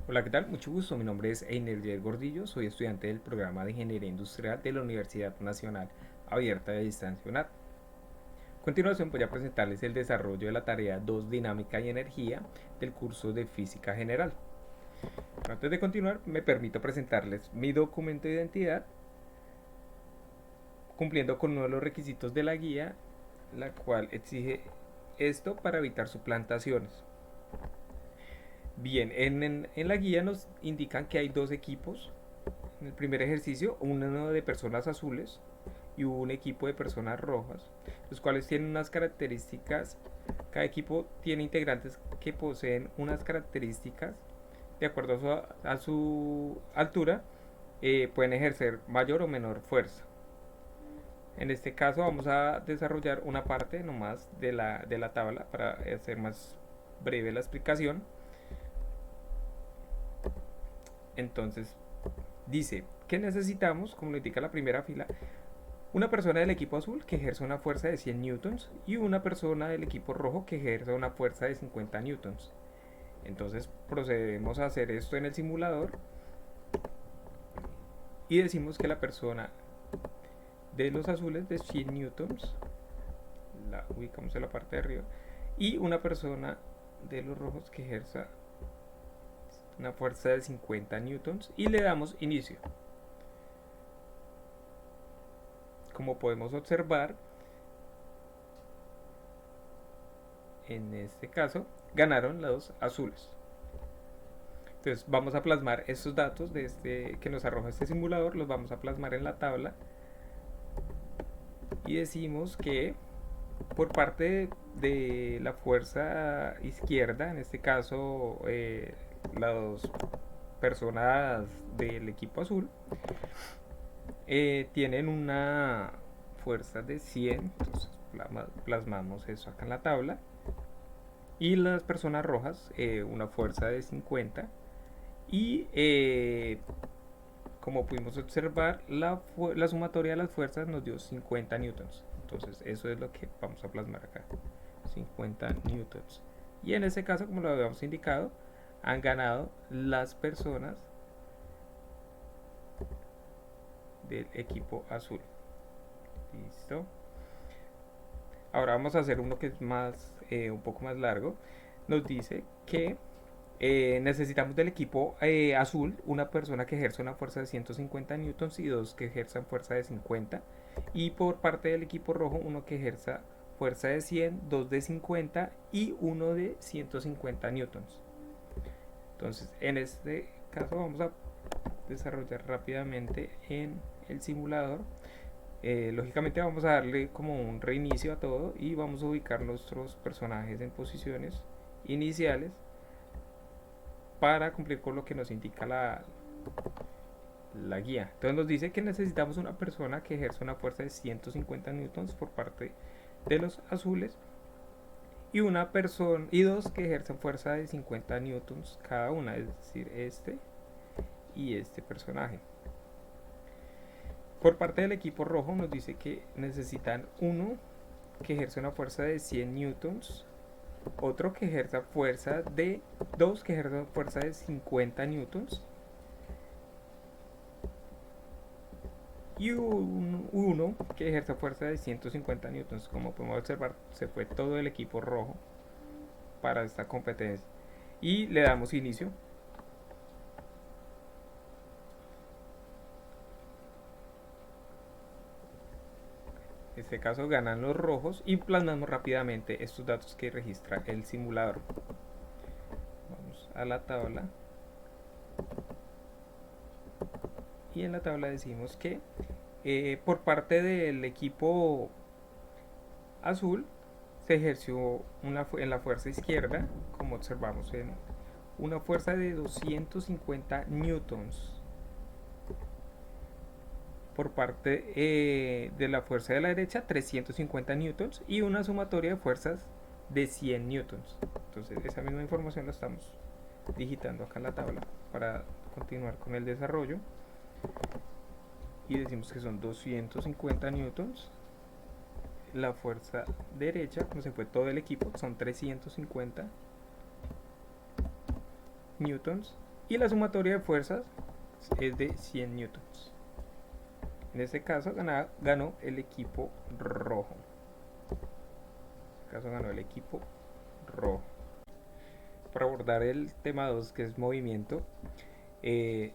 Hola, ¿qué tal? Mucho gusto. Mi nombre es Einer Gordillo. Soy estudiante del programa de Ingeniería Industrial de la Universidad Nacional Abierta de Distancia UNAD. A continuación voy a presentarles el desarrollo de la tarea 2 Dinámica y Energía del curso de Física General. Antes de continuar, me permito presentarles mi documento de identidad, cumpliendo con uno de los requisitos de la guía, la cual exige esto para evitar suplantaciones. Bien, en la guía nos indican que hay dos equipos. En el primer ejercicio, uno de personas azules y un equipo de personas rojas, los cuales tienen unas características. Cada equipo tiene integrantes que poseen unas características de acuerdo a su altura, pueden ejercer mayor o menor fuerza. En este caso vamos a desarrollar una parte nomás de la tabla para hacer más breve la explicación. Entonces dice que necesitamos, como lo indica la primera fila, una persona del equipo azul que ejerza una fuerza de 100 newtons y una persona del equipo rojo que ejerza una fuerza de 50 newtons. Entonces procedemos a hacer esto en el simulador y decimos que la persona de los azules de 100 newtons la ubicamos en la parte de arriba y una persona de los rojos que ejerza una fuerza de 50 newtons y le damos inicio. Como podemos observar, en este caso ganaron los azules. Entonces vamos a plasmar estos datos de que nos arroja este simulador, los vamos a plasmar en la tabla y decimos que por parte de la fuerza izquierda, en este caso las personas del equipo azul, tienen una fuerza de 100, entonces plasmamos eso acá en la tabla, y las personas rojas una fuerza de 50 y como pudimos observar la sumatoria de las fuerzas nos dio 50 newtons. Entonces eso es lo que vamos a plasmar acá, 50 newtons. Y en este caso, como lo habíamos indicado, han ganado las personas del equipo azul. Listo. Ahora vamos a hacer uno que es más un poco más largo. Nos dice que necesitamos del equipo azul una persona que ejerza una fuerza de 150 newtons y dos que ejerzan fuerza de 50. Y por parte del equipo rojo uno que ejerza fuerza de 100, dos de 50 y uno de 150 newtons. Entonces en este caso vamos a desarrollar rápidamente en el simulador. Lógicamente vamos a darle como un reinicio a todo y vamos a ubicar nuestros personajes en posiciones iniciales para cumplir con lo que nos indica la guía. Entonces nos dice que necesitamos una persona que ejerza una fuerza de 150 newtons por parte de los azules y una persona y dos que ejerzan fuerza de 50 newtons cada una, es decir, este y este personaje. Por parte del equipo rojo nos dice que necesitan uno que ejerce una fuerza de 100 newtons, otro que ejerza fuerza de dos que ejerza fuerza de 50 newtons y uno que ejerza fuerza de 150 newtons. Como podemos observar, se fue todo el equipo rojo para esta competencia y le damos inicio. En este caso ganan los rojos y plasmamos rápidamente estos datos que registra el simulador. Vamos a la tabla y en la tabla decimos que por parte del equipo azul se ejerció en la fuerza izquierda, como observamos, en una fuerza de 250 newtons. Por parte de la fuerza de la derecha, 350 newtons y una sumatoria de fuerzas de 100 newtons. Entonces esa misma información la estamos digitando acá en la tabla para continuar con el desarrollo y decimos que son 250 newtons. La fuerza derecha, como se fue todo el equipo, son 350 newtons y la sumatoria de fuerzas es de 100 newtons. En este caso ganó el equipo rojo. Para abordar el tema 2, que es movimiento,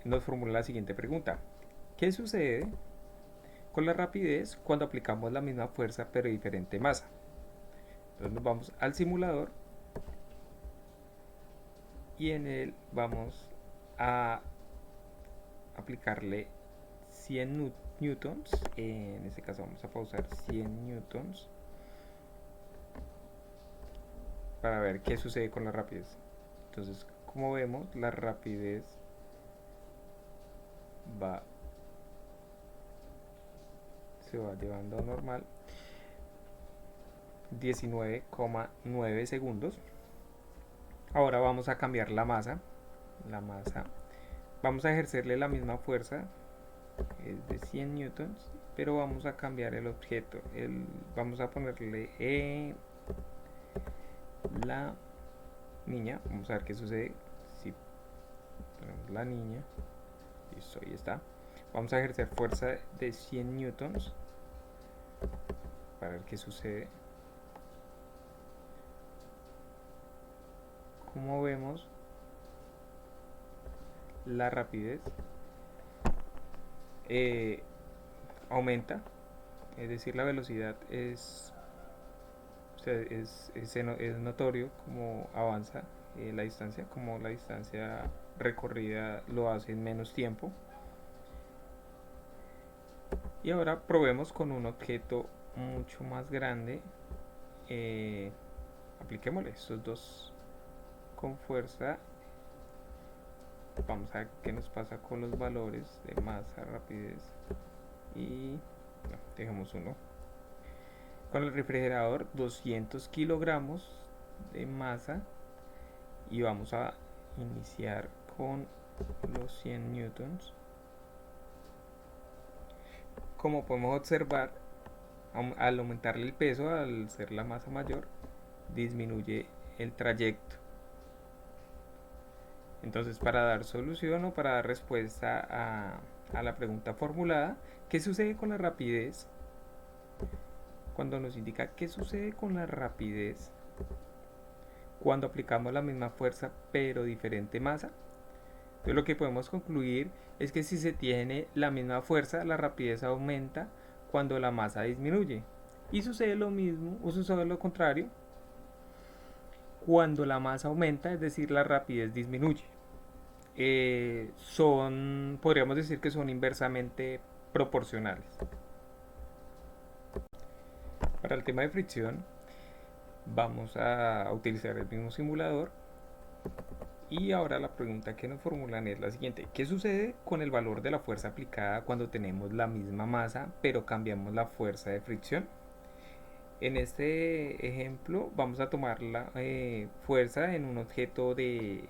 nos formula la siguiente pregunta: ¿qué sucede con la rapidez cuando aplicamos la misma fuerza pero diferente masa? Entonces nos vamos al simulador y en él vamos a aplicarle 100 newtons. En este caso vamos a pausar 100 newtons para ver qué sucede con la rapidez. Entonces, como vemos, la rapidez se va llevando a normal, 19,9 segundos. Ahora vamos a cambiar la masa. Vamos a ejercerle la misma fuerza, es de 100 newtons, pero vamos a cambiar el objeto. Vamos a ponerle la niña. Vamos a ver qué sucede si ponemos la niña. Listo, ahí está. Vamos a ejercer fuerza de 100 newtons para ver qué sucede. Como vemos, la rapidez aumenta, es decir, la velocidad es notorio como avanza la distancia, como la distancia recorrida lo hace en menos tiempo. Y ahora probemos con un objeto mucho más grande. Apliquémosle estos dos con fuerza. Vamos a ver qué nos pasa con los valores de masa, rapidez y dejemos uno. Con el refrigerador, 200 kilogramos de masa, y vamos a iniciar con los 100 newtons. Como podemos observar, al aumentarle el peso, al ser la masa mayor, disminuye el trayecto. Entonces, para dar solución o para dar respuesta a la pregunta formulada, ¿qué sucede con la rapidez? Cuando nos indica qué sucede con la rapidez cuando aplicamos la misma fuerza pero diferente masa. Entonces, lo que podemos concluir es que si se tiene la misma fuerza, la rapidez aumenta cuando la masa disminuye. Y sucede lo mismo, o sucede lo contrario, cuando la masa aumenta, es decir, la rapidez disminuye. Podríamos decir que son inversamente proporcionales. Para el tema de fricción, vamos a utilizar el mismo simulador. Y ahora la pregunta que nos formulan es la siguiente: ¿qué sucede con el valor de la fuerza aplicada cuando tenemos la misma masa pero cambiamos la fuerza de fricción? En este ejemplo vamos a tomar la fuerza en un objeto de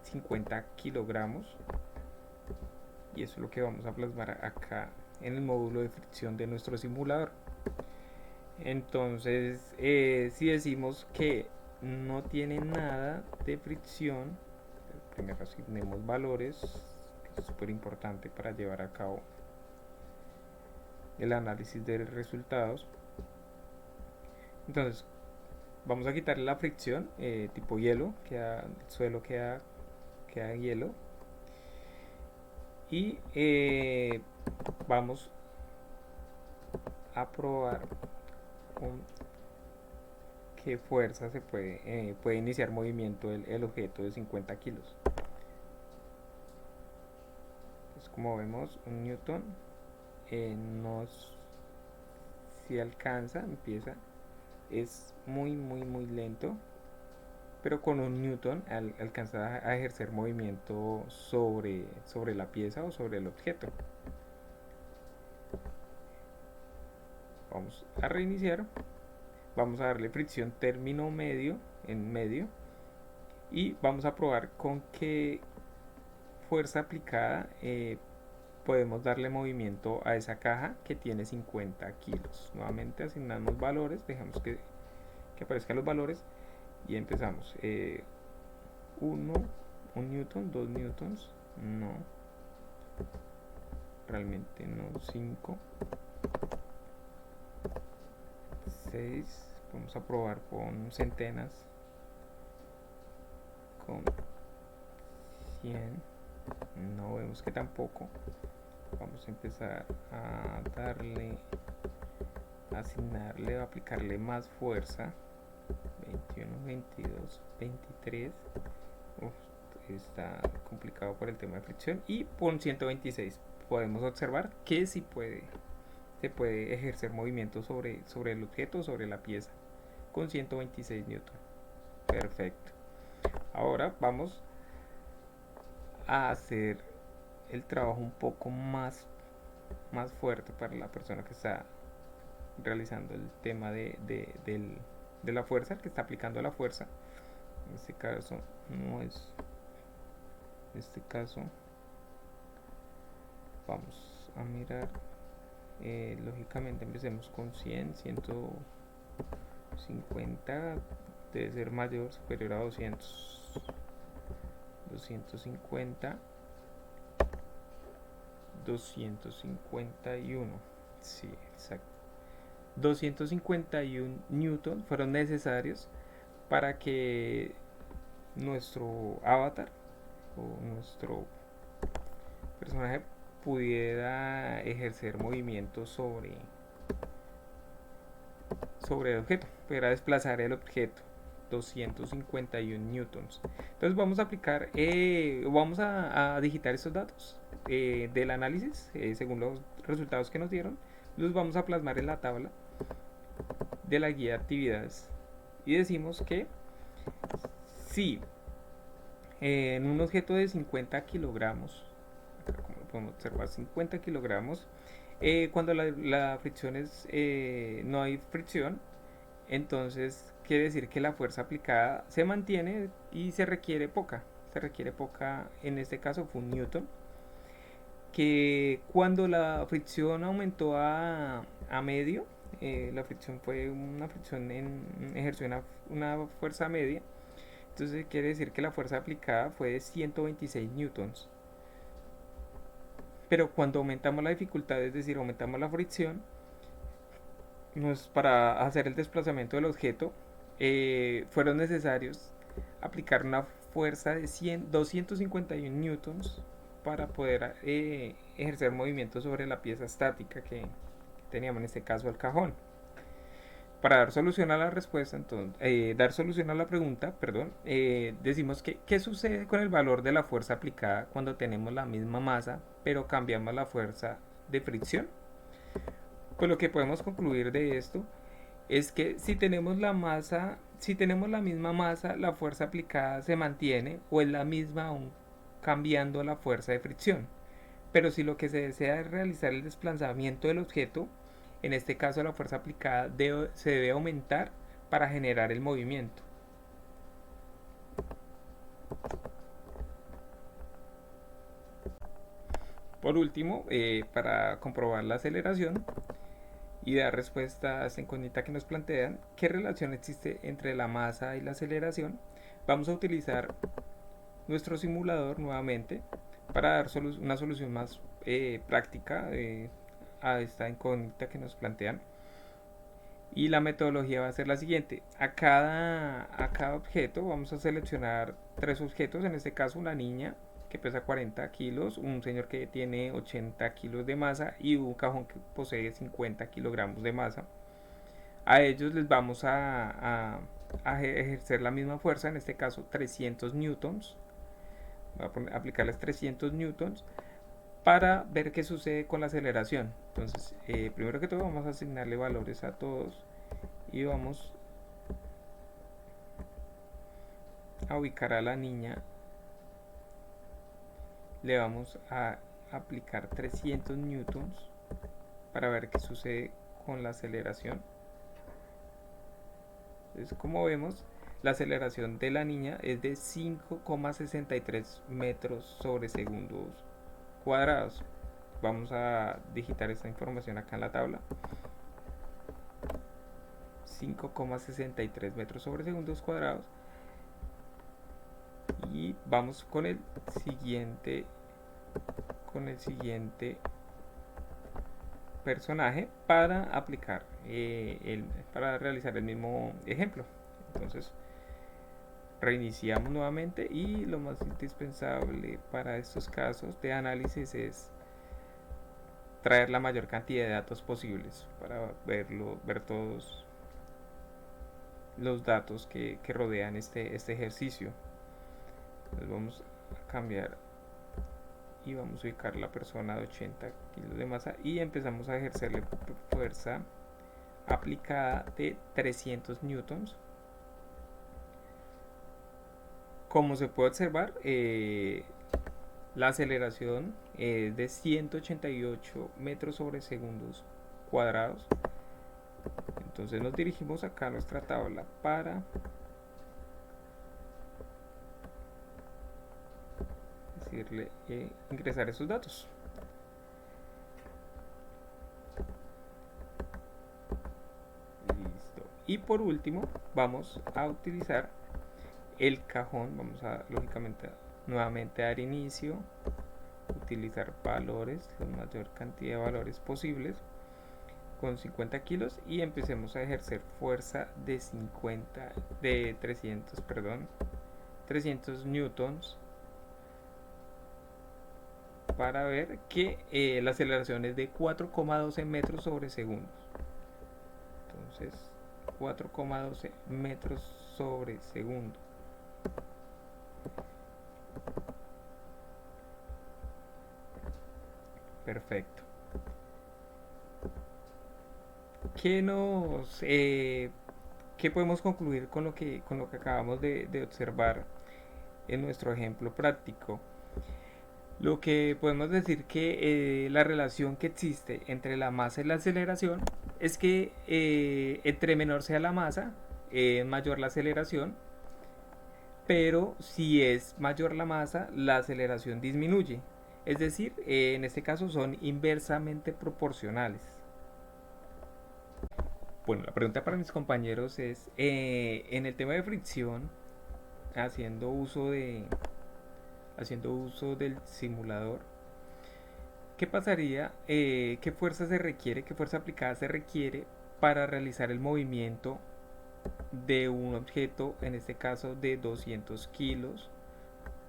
50 kilogramos, y eso es lo que vamos a plasmar acá en el módulo de fricción de nuestro simulador. Entonces, si decimos que no tiene nada de fricción, primero asignemos valores, que es súper importante para llevar a cabo el análisis de resultados. Entonces, vamos a quitarle la fricción tipo hielo, el suelo queda hielo, y vamos a probar con qué fuerza se puede iniciar movimiento el objeto de 50 kilos. Pues como vemos, un newton si alcanza, es muy lento, pero con un newton alcanza a ejercer movimiento sobre la pieza o sobre el objeto. Vamos a reiniciar, vamos a darle fricción término medio en medio, y vamos a probar con qué fuerza aplicada podemos darle movimiento a esa caja que tiene 50 kilos. Nuevamente asignamos valores, dejamos que aparezcan los valores y empezamos. 1, 1 newton, 2 newtons, no, realmente no, 5, 6, vamos a probar con centenas, con 100, no, vemos que tampoco. Vamos a empezar a darle, asignarle, aplicarle más fuerza. 21, 22, 23. Está complicado por el tema de fricción. Y con 126 podemos observar que sí se puede ejercer movimiento sobre el objeto, sobre la pieza, con 126 newton. Perfecto. Ahora vamos a hacer el trabajo un poco más fuerte para la persona que está realizando el tema de la fuerza, que está aplicando la fuerza. En este caso no es, en este caso vamos a mirar, lógicamente empecemos con 100, 150, debe ser mayor, superior a 200, 250, 251, sí, exacto. 251 newton fueron necesarios para que nuestro avatar o nuestro personaje pudiera ejercer movimiento sobre el objeto, pudiera desplazar el objeto. 251 newtons. Entonces vamos a aplicar, vamos a digitar estos datos del análisis, según los resultados que nos dieron, los vamos a plasmar en la tabla de la guía de actividades y decimos que si en un objeto de 50 kilogramos, como podemos observar, 50 kilogramos, cuando la fricción es, no hay fricción, entonces quiere decir que la fuerza aplicada se mantiene y se requiere poca, en este caso fue un newton, que cuando la fricción aumentó a medio, la fricción fue una fricción ejerció una fuerza media, entonces quiere decir que la fuerza aplicada fue de 126 newtons. Pero cuando aumentamos la dificultad, es decir, aumentamos la fricción, para hacer el desplazamiento del objeto, fueron necesarios aplicar una fuerza de 251 newtons para poder ejercer movimiento sobre la pieza estática que teníamos, en este caso el cajón. Para dar solución a la respuesta, entonces, dar solución a la pregunta, perdón, decimos que ¿qué sucede con el valor de la fuerza aplicada cuando tenemos la misma masa, pero cambiamos la fuerza de fricción? Pues lo que podemos concluir de esto es que si tenemos la misma masa, la fuerza aplicada se mantiene o es la misma aún cambiando la fuerza de fricción. Pero si lo que se desea es realizar el desplazamiento del objeto, en este caso la fuerza aplicada se debe aumentar para generar el movimiento. Por último, para comprobar la aceleración y dar respuesta a esta incógnita que nos plantean, ¿qué relación existe entre la masa y la aceleración? Vamos a utilizar nuestro simulador nuevamente para dar una solución más práctica a esta incógnita que nos plantean. Y la metodología va a ser la siguiente: a cada objeto vamos a seleccionar 3 objetos, en este caso una niña que pesa 40 kilos, un señor que tiene 80 kilos de masa y un cajón que posee 50 kilogramos de masa. A ellos les vamos a ejercer la misma fuerza, en este caso 300 newtons. Voy a aplicarles 300 newtons para ver qué sucede con la aceleración. Entonces, primero que todo vamos a asignarle valores a todos y vamos a ubicar a la niña. Le vamos a aplicar 300 newtons para ver qué sucede con la aceleración. Entonces, como vemos, la aceleración de la niña es de 5,63 metros sobre segundos cuadrados. Vamos a digitar esta información acá en la tabla. 5,63 metros sobre segundos cuadrados. Y vamos con el siguiente personaje para aplicar para realizar el mismo ejemplo. Entonces reiniciamos nuevamente y lo más indispensable para estos casos de análisis es traer la mayor cantidad de datos posibles para ver todos los datos que rodean este ejercicio. Entonces vamos a cambiar y vamos a ubicar la persona de 80 kilos de masa y empezamos a ejercerle fuerza aplicada de 300 newtons. Como se puede observar, la aceleración es de 188 metros sobre segundos cuadrados. Entonces nos dirigimos acá a nuestra tabla para decirle ingresar esos datos. Listo. Y por último vamos a utilizar el cajón. Vamos a lógicamente nuevamente dar inicio, utilizar valores, la mayor cantidad de valores posibles con 50 kilos y empecemos a ejercer fuerza de 300 newtons para ver que la aceleración es de 4,12 metros sobre segundos. Entonces 4,12 metros sobre segundo. Perfecto. ¿Qué podemos concluir con lo que acabamos de observar en nuestro ejemplo práctico? Lo que podemos decir que la relación que existe entre la masa y la aceleración es que entre menor sea la masa, mayor la aceleración, pero si es mayor la masa, la aceleración disminuye. Es decir, en este caso son inversamente proporcionales. Bueno, la pregunta para mis compañeros es, en el tema de fricción, haciendo uso del simulador, ¿qué pasaría? ¿Qué fuerza se requiere? ¿Qué fuerza aplicada se requiere para realizar el movimiento de un objeto, en este caso de 200 kilos,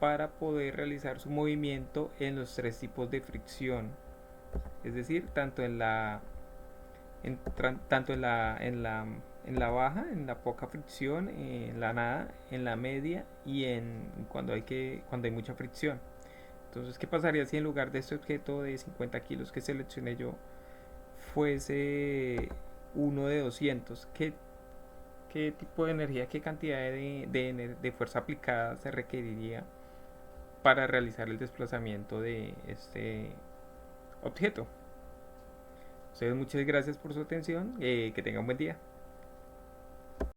para poder realizar su movimiento en los tres tipos de fricción? Es decir, tanto en la baja, en la poca fricción, en la nada, en la media y cuando hay mucha fricción. Entonces, ¿qué pasaría si en lugar de este objeto de 50 kilos que seleccioné yo fuese uno de 200? ¿Qué tipo de energía, qué cantidad de fuerza aplicada se requeriría para realizar el desplazamiento de este objeto? Entonces, muchas gracias por su atención, que tengan un buen día.